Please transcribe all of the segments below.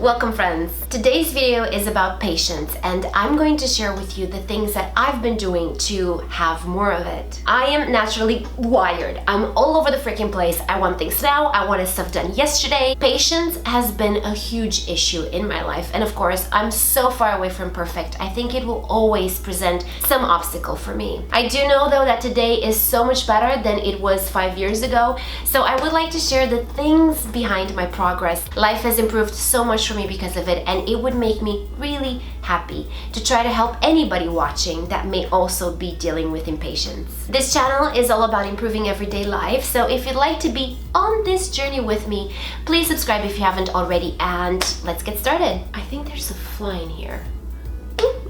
Welcome friends! Today's video is about patience and I'm going to share with you the things that I've been doing to have more of it. I am naturally wired. I'm all over the freaking place. I want things now. I wanted stuff done yesterday. Patience has been a huge issue in my life, and of course I'm so far away from perfect. I think it will always present some obstacle for me. I do know though that today is so much better than it was 5 years ago, so I would like to share the things behind my progress. Life has improved so much for me because of it, and it would make me really happy to try to help anybody watching that may also be dealing with impatience. This channel is all about improving everyday life, so if you'd like to be on this journey with me, please subscribe if you haven't already, and let's get started. I think there's a fly in here.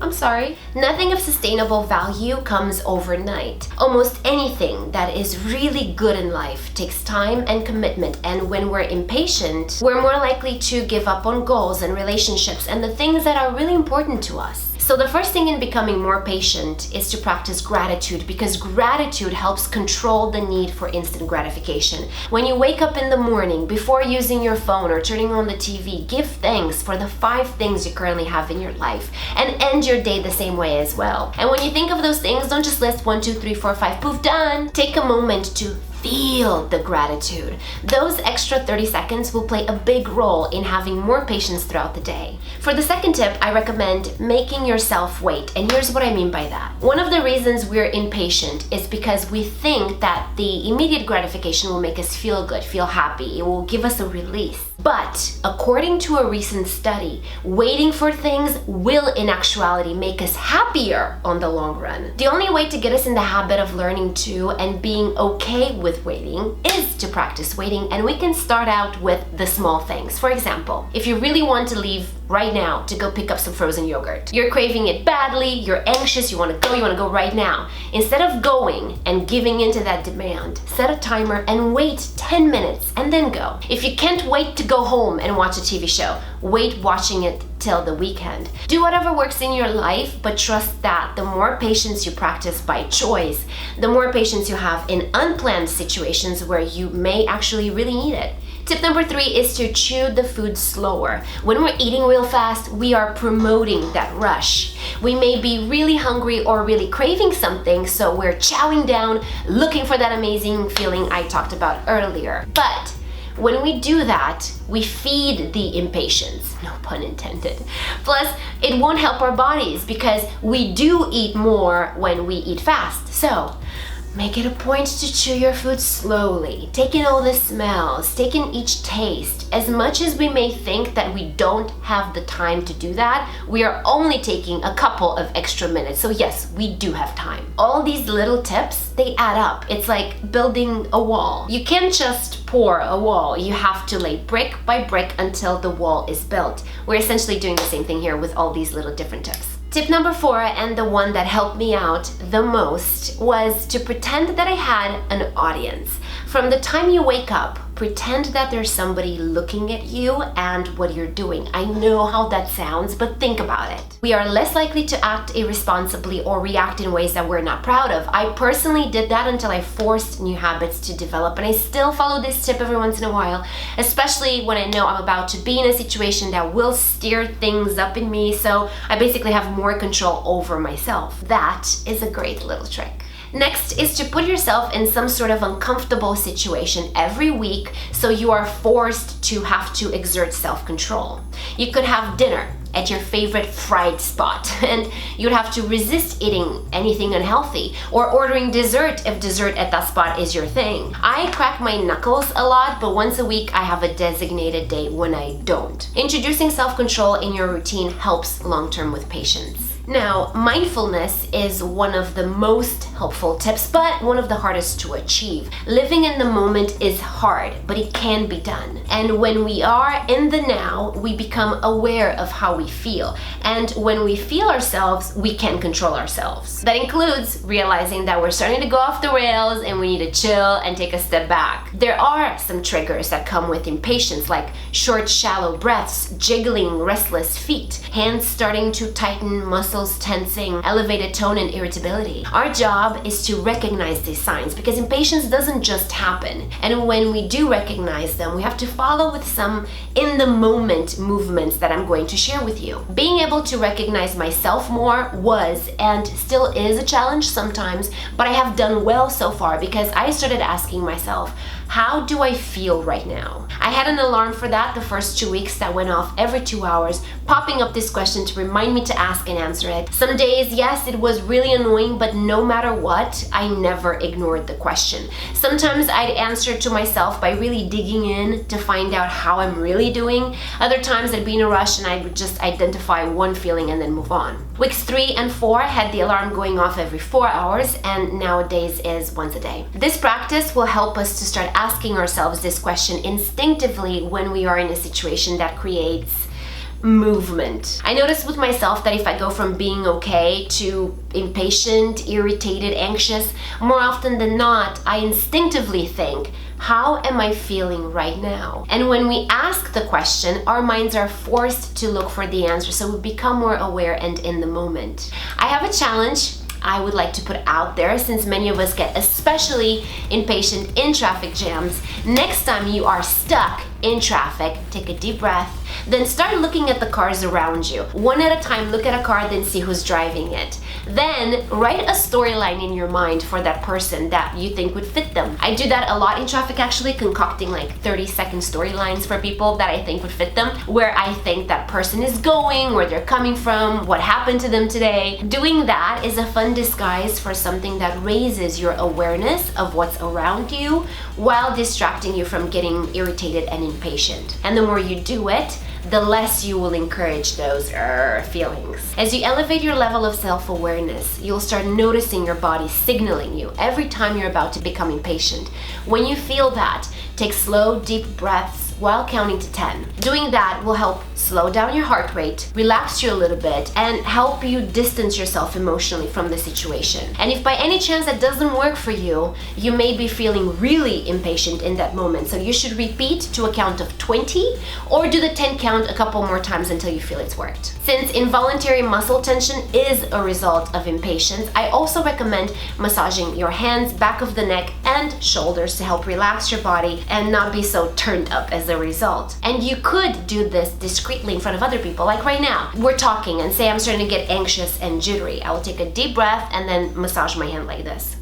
I'm sorry. Nothing of sustainable value comes overnight. Almost anything that is really good in life takes time and commitment, and when we're impatient, we're more likely to give up on goals and relationships and the things that are really important to us. So the first thing in becoming more patient is to practice gratitude, because gratitude helps control the need for instant gratification. When you wake up in the morning, before using your phone or turning on the TV, give thanks for the 5 things you currently have in your life and end your day the same way as well. And when you think of those things, don't just list 1, 2, 3, 4, 5, poof, done. Take a moment to feel the gratitude. Those extra 30 seconds will play a big role in having more patience throughout the day. For the second tip, I recommend making yourself wait, and here's what I mean by that. One of the reasons we're impatient is because we think that the immediate gratification will make us feel good, feel happy, it will give us a release. But according to a recent study, waiting for things will in actuality make us happier on the long run. The only way to get us in the habit of learning to and being okay with waiting is to practice waiting, and we can start out with the small things. For example, if you really want to leave right now to go pick up some frozen yogurt, you're craving it badly, you're anxious, you want to go right now. Instead of going and giving into that demand, set a timer and wait 10 minutes and then go. If you can't wait to go home and watch a TV show, wait watching it till the weekend. Do whatever works in your life, but trust that the more patience you practice by choice, the more patience you have in unplanned situations where you may actually really need it. Tip number 3 is to chew the food slower. When we're eating real fast, we are promoting that rush. We may be really hungry or really craving something, so we're chowing down, looking for that amazing feeling I talked about earlier. But when we do that, we feed the impatience, no pun intended. Plus, it won't help our bodies because we do eat more when we eat fast. So, make it a point to chew your food slowly, take in all the smells, take in each taste. As much as we may think that we don't have the time to do that, we are only taking a couple of extra minutes. So yes, we do have time. All these little tips, they add up. It's like building a wall. You can't just pour a wall. You have to lay brick by brick until the wall is built. We're essentially doing the same thing here with all these little different tips. Tip number 4, and the one that helped me out the most, was to pretend that I had an audience. From the time you wake up, pretend that there's somebody looking at you and what you're doing. I know how that sounds, but think about it. We are less likely to act irresponsibly or react in ways that we're not proud of. I personally did that until I forced new habits to develop, and I still follow this tip every once in a while, especially when I know I'm about to be in a situation that will stir things up in me, so I basically have more control over myself. That is a great little trick. Next is to put yourself in some sort of uncomfortable situation every week, so you are forced to have to exert self-control. You could have dinner at your favorite fried spot, and you'd have to resist eating anything unhealthy, or ordering dessert if dessert at that spot is your thing. I crack my knuckles a lot, but once a week I have a designated day when I don't. Introducing self-control in your routine helps long-term with patience. Now, mindfulness is one of the most helpful tips, but one of the hardest to achieve. Living in the moment is hard, but it can be done. And when we are in the now, we become aware of how we feel. And when we feel ourselves, we can control ourselves. That includes realizing that we're starting to go off the rails and we need to chill and take a step back. There are some triggers that come with impatience, like short, shallow breaths, jiggling, restless feet, hands starting to tighten, muscles muscles tensing, elevated tone, and irritability. Our job is to recognize these signs because impatience doesn't just happen. And when we do recognize them, we have to follow with some in-the-moment movements that I'm going to share with you. Being able to recognize myself more was and still is a challenge sometimes, but I have done well so far because I started asking myself, how do I feel right now? I had an alarm for that the first 2 weeks that went off every 2 hours, popping up this question to remind me to ask and answer it. Some days, yes, it was really annoying, but no matter what, I never ignored the question. Sometimes I'd answer to myself by really digging in to find out how I'm really doing. Other times I'd be in a rush and I would just identify one feeling and then move on. Weeks 3 and 4 had the alarm going off every 4 hours, and nowadays is once a day. This practice will help us to start asking ourselves this question instinctively when we are in a situation that creates movement. I noticed with myself that if I go from being okay to impatient, irritated, anxious, more often than not, I instinctively think, how am I feeling right now? And when we ask the question, our minds are forced to look for the answer, so we become more aware and in the moment. I have a challenge I would like to put out there, since many of us get especially impatient in traffic jams. Next time you are stuck in traffic, take a deep breath, then start looking at the cars around you. One at a time, look at a car, then see who's driving it. Then write a storyline in your mind for that person that you think would fit them. I do that a lot in traffic, actually, concocting like 30-second storylines for people that I think would fit them, where I think that person is going, where they're coming from, what happened to them today. Doing that is a fun disguise for something that raises your awareness of what's around you while distracting you from getting irritated and impatient. And the more you do it, the less you will encourage those feelings. As you elevate your level of self-awareness, you'll start noticing your body signaling you every time you're about to become impatient. When you feel that, take slow, deep breaths while counting to 10. Doing that will help slow down your heart rate, relax you a little bit, and help you distance yourself emotionally from the situation. And if by any chance that doesn't work for you, you may be feeling really impatient in that moment. So you should repeat to a count of 20 or do the 10 count a couple more times until you feel it's worked. Since involuntary muscle tension is a result of impatience, I also recommend massaging your hands, back of the neck, and shoulders to help relax your body and not be so turned up as a result. And you could do this discreetly in front of other people, like right now. We're talking and say I'm starting to get anxious and jittery. I will take a deep breath and then massage my hand like this.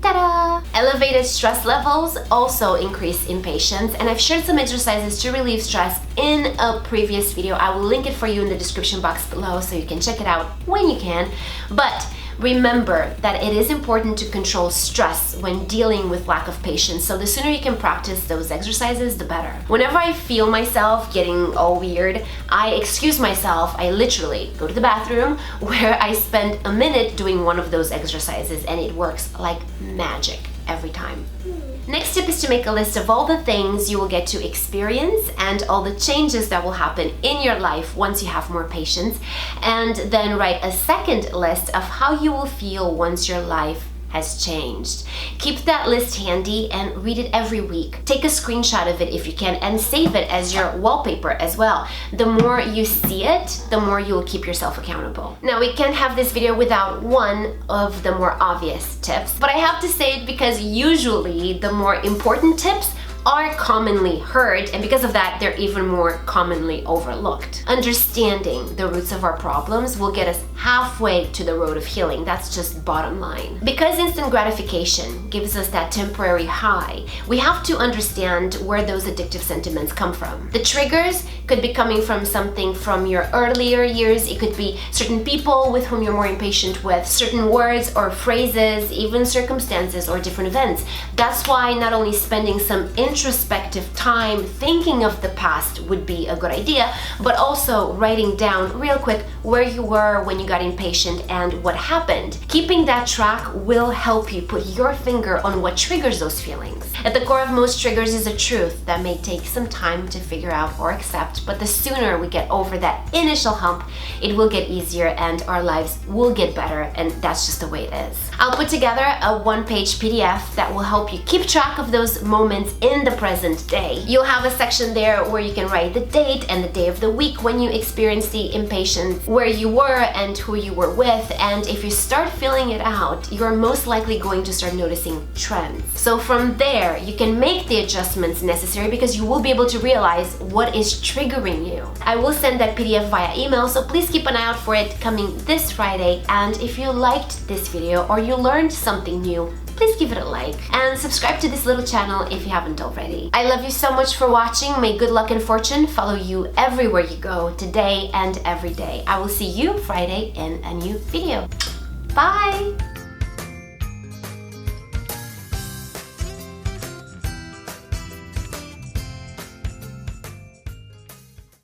Ta-da! Elevated stress levels also increase impatience, and I've shared some exercises to relieve stress in a previous video. I will link it for you in the description box below so you can check it out when you can. But remember that it is important to control stress when dealing with lack of patience, so the sooner you can practice those exercises, the better. Whenever I feel myself getting all weird, I excuse myself. I literally go to the bathroom where I spend a minute doing one of those exercises, and it works like magic every time. Next tip is to make a list of all the things you will get to experience and all the changes that will happen in your life once you have more patience, and then write a second list of how you will feel once your life has changed. Keep that list handy and read it every week. Take a screenshot of it if you can and save it as your wallpaper as well. The more you see it, the more you will keep yourself accountable. Now, we can't have this video without one of the more obvious tips, but I have to say it because usually the more important tips are commonly heard, and because of that, they're even more commonly overlooked. Understanding the roots of our problems will get us halfway to the road of healing. That's just bottom line. Because instant gratification gives us that temporary high, we have to understand where those addictive sentiments come from. The triggers could be coming from something from your earlier years. It could be certain people with whom you're more impatient with, certain words or phrases, even circumstances or different events. That's why not only spending some introspective time thinking of the past would be a good idea, but also writing down real quick where you were when you got impatient and what happened. Keeping that track will help you put your finger on what triggers those feelings. At the core of most triggers is a truth that may take some time to figure out or accept, but the sooner we get over that initial hump, it will get easier and our lives will get better, and that's just the way it is. I'll put together a one-page PDF that will help you keep track of those moments in in the present day. You'll have a section there where you can write the date and the day of the week when you experienced the impatience, where you were and who you were with, and if you start filling it out, you're most likely going to start noticing trends. So from there, you can make the adjustments necessary because you will be able to realize what is triggering you. I will send that PDF via email, so please keep an eye out for it coming this Friday. And if you liked this video or you learned something new, please give it a like and subscribe to this little channel if you haven't already. I love you so much for watching. May good luck and fortune follow you everywhere you go, today and every day. I will see you Friday in a new video. Bye!